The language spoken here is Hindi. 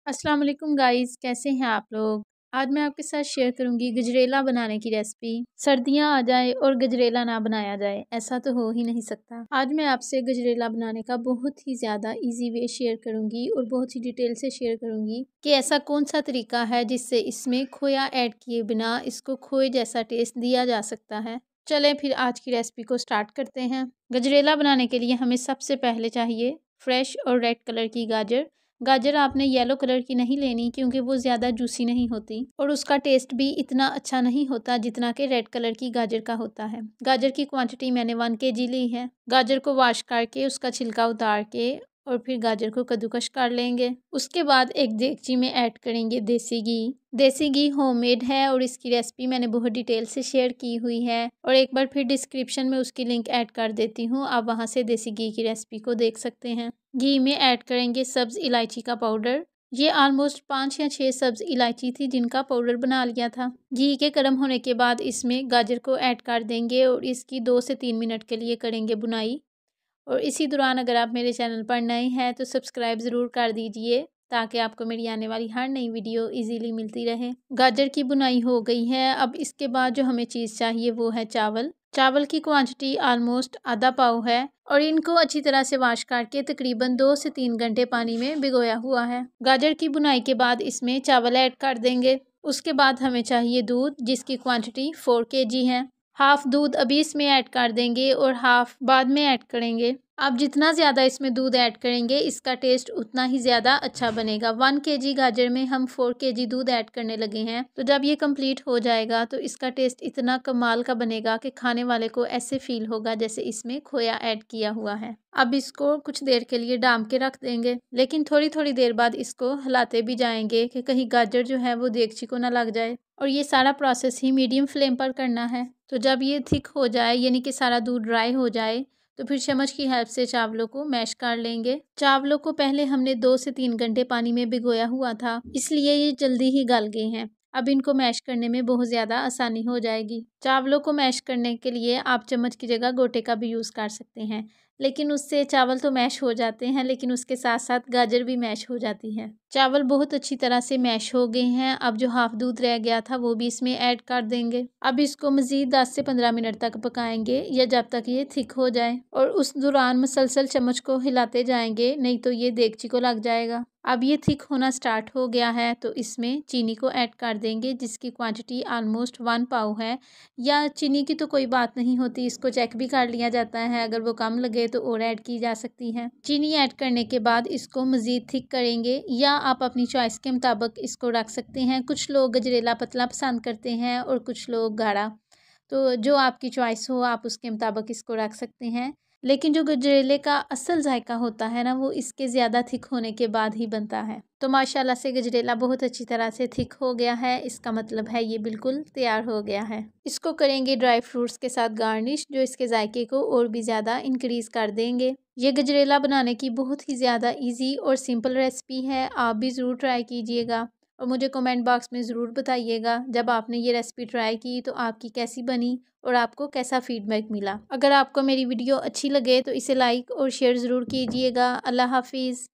अस्सलाम वालेकुम गाइस, कैसे हैं आप लोग। आज मैं आपके साथ शेयर करूंगी गजरेला बनाने की रेसिपी। सर्दियां आ जाए और गजरेला ना बनाया जाए, ऐसा तो हो ही नहीं सकता। आज मैं आपसे गजरेला बनाने का बहुत ही ज़्यादा इजी वे शेयर करूंगी और बहुत ही डिटेल से शेयर करूंगी कि ऐसा कौन सा तरीका है जिससे इसमें खोया ऐड किए बिना इसको खोए जैसा टेस्ट दिया जा सकता है। चलें फिर आज की रेसिपी को स्टार्ट करते हैं। गजरेला बनाने के लिए हमें सबसे पहले चाहिए फ्रेश और रेड कलर की गाजर। गाजर आपने येलो कलर की नहीं लेनी क्योंकि वो ज़्यादा जूसी नहीं होती और उसका टेस्ट भी इतना अच्छा नहीं होता जितना कि रेड कलर की गाजर का होता है। गाजर की क्वांटिटी मैंने 1 kg ली है। गाजर को वॉश करके उसका छिलका उतार के और फिर गाजर को कद्दूकस कर लेंगे। उसके बाद एक देगची में ऐड करेंगे देसी घी। देसी घी होममेड है और इसकी रेसिपी मैंने बहुत डिटेल से शेयर की हुई है और एक बार फिर डिस्क्रिप्शन में उसकी लिंक ऐड कर देती हूँ, आप वहाँ से देसी घी की रेसिपी को देख सकते हैं। घी में ऐड करेंगे सब्ज़ इलायची का पाउडर। ये ऑलमोस्ट 5 या 6 सब्ज़ इलायची थी जिनका पाउडर बना लिया था। घी के गर्म होने के बाद इसमें गाजर को ऐड कर देंगे और इसकी 2 से 3 मिनट के लिए करेंगे बुनाई। और इसी दौरान अगर आप मेरे चैनल पर नए हैं तो सब्सक्राइब ज़रूर कर दीजिए ताकि आपको मेरी आने वाली हर नई वीडियो इजीली मिलती रहे। गाजर की बुनाई हो गई है। अब इसके बाद जो हमें चीज़ चाहिए वो है चावल। चावल की क्वांटिटी ऑलमोस्ट आधा पाव है और इनको अच्छी तरह से वॉश करके तकरीबन 2 से 3 घंटे पानी में भिगोया हुआ है। गाजर की बुनाई के बाद इसमें चावल ऐड कर देंगे। उसके बाद हमें चाहिए दूध जिसकी क्वांटिटी 4 kg है। हाफ दूध अभी इसमें ऐड कर देंगे और हाफ बाद में ऐड करेंगे। आप जितना ज़्यादा इसमें दूध ऐड करेंगे इसका टेस्ट उतना ही ज़्यादा अच्छा बनेगा। 1 kg गाजर में हम 4 kg दूध ऐड करने लगे हैं, तो जब ये कंप्लीट हो जाएगा तो इसका टेस्ट इतना कमाल का बनेगा कि खाने वाले को ऐसे फील होगा जैसे इसमें खोया ऐड किया हुआ है। अब इसको कुछ देर के लिए डाम के रख देंगे, लेकिन थोड़ी थोड़ी देर बाद इसको हिलाते भी जाएंगे कि कहीं गाजर जो है वो देगची को ना लग जाए। और ये सारा प्रोसेस ही मीडियम फ्लेम पर करना है। तो जब ये थिक हो जाए यानी कि सारा दूध ड्राई हो जाए तो फिर चम्मच की हेल्प से चावलों को मैश कर लेंगे। चावलों को पहले हमने 2 से 3 घंटे पानी में भिगोया हुआ था, इसलिए ये जल्दी ही गल गए हैं। अब इनको मैश करने में बहुत ज़्यादा आसानी हो जाएगी। चावलों को मैश करने के लिए आप चम्मच की जगह गोटे का भी यूज़ कर सकते हैं, लेकिन उससे चावल तो मैश हो जाते हैं लेकिन उसके साथ साथ गाजर भी मैश हो जाती है। चावल बहुत अच्छी तरह से मैश हो गए हैं। अब जो हाफ दूध रह गया था वो भी इसमें ऐड कर देंगे। अब इसको मज़ीद 10 से 15 मिनट तक पकाएंगे या जब तक ये थिक हो जाए और उस दौरान मुसलसल चम्मच को हिलाते जाएंगे, नहीं तो ये देगची को लग जाएगा। अब ये थिक होना स्टार्ट हो गया है तो इसमें चीनी को ऐड कर देंगे जिसकी क्वांटिटी ऑलमोस्ट 1 पाव है। या चीनी की तो कोई बात नहीं होती, इसको चेक भी कर लिया जाता है, अगर वो कम लगे तो और ऐड की जा सकती है। चीनी ऐड करने के बाद इसको मज़ीद थिक करेंगे या आप अपनी चॉइस के मुताबिक इसको रख सकते हैं। कुछ लोग गजरेला पतला पसंद करते हैं और कुछ लोग गाढ़ा, तो जो आपकी चॉइस हो आप उसके मुताबिक इसको रख सकते हैं। लेकिन जो गजरेले का असल जायका होता है ना, वो इसके ज़्यादा थिक होने के बाद ही बनता है। तो माशाल्लाह से गजरेला बहुत अच्छी तरह से थिक हो गया है, इसका मतलब है ये बिल्कुल तैयार हो गया है। इसको करेंगे ड्राई फ्रूट्स के साथ गार्निश, जो इसके जायके को और भी ज़्यादा इंक्रीज़ कर देंगे। ये गजरेला बनाने की बहुत ही ज़्यादा ईजी और सिंपल रेसिपी है, आप भी ज़रूर ट्राई कीजिएगा और मुझे कमेंट बॉक्स में ज़रूर बताइएगा जब आपने ये रेसिपी ट्राई की तो आपकी कैसी बनी और आपको कैसा फीडबैक मिला। अगर आपको मेरी वीडियो अच्छी लगे तो इसे लाइक और शेयर ज़रूर कीजिएगा। अल्लाह हाफिज़।